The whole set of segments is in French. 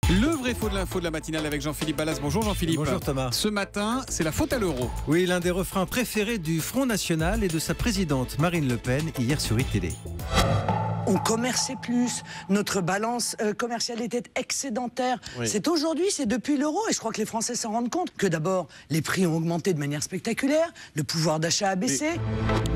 Le vrai faux de l'info de la matinale avec Jean-Philippe Ballas. Bonjour Jean-Philippe. Bonjour Thomas. Ce matin, c'est la faute à l'euro. Oui, l'un des refrains préférés du Front National et de sa présidente Marine Le Pen hier sur iTélé. On commerçait plus, notre balance commerciale était excédentaire. Oui. C'est aujourd'hui, c'est depuis l'euro, et je crois que les Français s'en rendent compte que d'abord, les prix ont augmenté de manière spectaculaire, le pouvoir d'achat a baissé.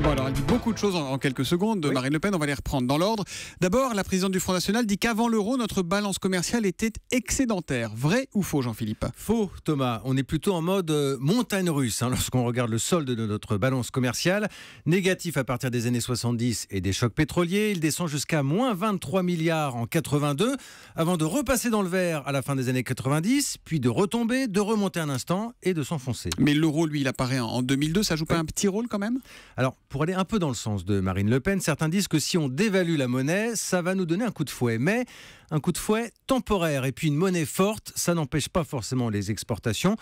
Bon, alors elle dit beaucoup de choses en quelques secondes de Oui. Marine Le Pen, on va les reprendre dans l'ordre. D'abord, la présidente du Front National dit qu'avant l'euro, notre balance commerciale était excédentaire. Vrai ou faux, Jean-Philippe? Faux, Thomas. On est plutôt en mode montagne russe lorsqu'on regarde le solde de notre balance commerciale. Négatif à partir des années 70 et des chocs pétroliers. Il descend jusqu'à moins 23 milliards en 82, avant de repasser dans le vert à la fin des années 90, puis de retomber, de remonter un instant et de s'enfoncer. Mais l'euro, lui, il apparaît en 2002, ça joue pas Oui. un petit rôle quand même? Alors, pour aller un peu dans le sens de Marine Le Pen, certains disent que si on dévalue la monnaie, ça va nous donner un coup de fouet. Mais un coup de fouet temporaire. Et puis une monnaie forte, ça n'empêche pas forcément les exportations.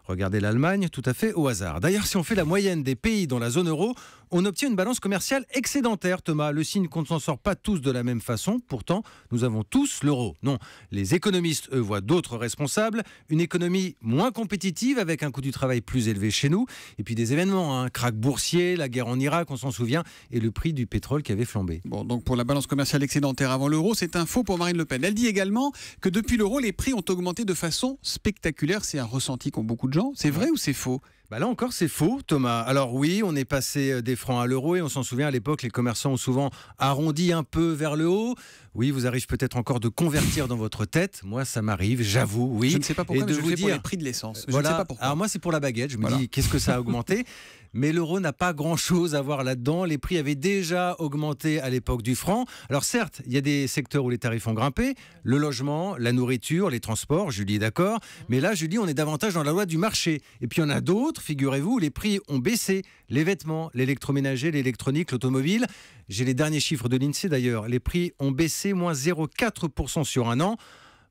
Regardez l'Allemagne, tout à fait au hasard. D'ailleurs, si on fait la moyenne des pays dans la zone euro, on obtient une balance commerciale excédentaire, Thomas. Le signe qu'on ne s'en sort pas tous de la même façon. Pourtant, nous avons tous l'euro. Non, les économistes, eux, voient d'autres responsables. Une économie moins compétitive avec un coût du travail plus élevé chez nous. Et puis des événements, krach boursier, la guerre en Irak, on s'en souvient, et le prix du pétrole qui avait flambé. Bon, donc pour la balance commerciale excédentaire avant l'euro, c'est un faux pour Marine Le Pen. Elle dit également que depuis l'euro, les prix ont augmenté de façon spectaculaire. C'est un ressenti qu'ont beaucoup de gens. C'est vrai ou c'est faux? Là encore, c'est faux, Thomas. Alors oui, on est passé des francs à l'euro et on s'en souvient, à l'époque, les commerçants ont souvent arrondi un peu vers le haut. Oui, vous arrive peut-être encore de convertir dans votre tête. Moi, ça m'arrive, j'avoue, oui. Je ne sais pas pourquoi, Et mais de je vous le fais pour dire, les prix de l'essence. Je voilà. ne sais pas pourquoi. Alors moi, c'est pour la baguette. Je me Voilà. dis, qu'est-ce que ça a augmenté? Mais l'euro n'a pas grand-chose à voir là-dedans. Les prix avaient déjà augmenté à l'époque du franc. Alors certes, il y a des secteurs où les tarifs ont grimpé. Le logement, la nourriture, les transports, Julie est d'accord. Mais là, Julie, on est davantage dans la loi du marché. Et puis il y en a d'autres, figurez-vous, où les prix ont baissé. Les vêtements, l'électroménager, l'électronique, l'automobile. J'ai les derniers chiffres de l'INSEE d'ailleurs. Les prix ont baissé moins 0,4% sur un an.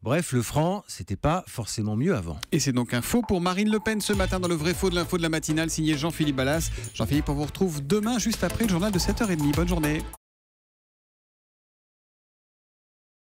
Bref, le franc, c'était pas forcément mieux avant. Et c'est donc un faux pour Marine Le Pen ce matin dans le vrai faux de l'info de la matinale signé Jean-Philippe Ballas. Jean-Philippe, on vous retrouve demain juste après le journal de 7h30. Bonne journée.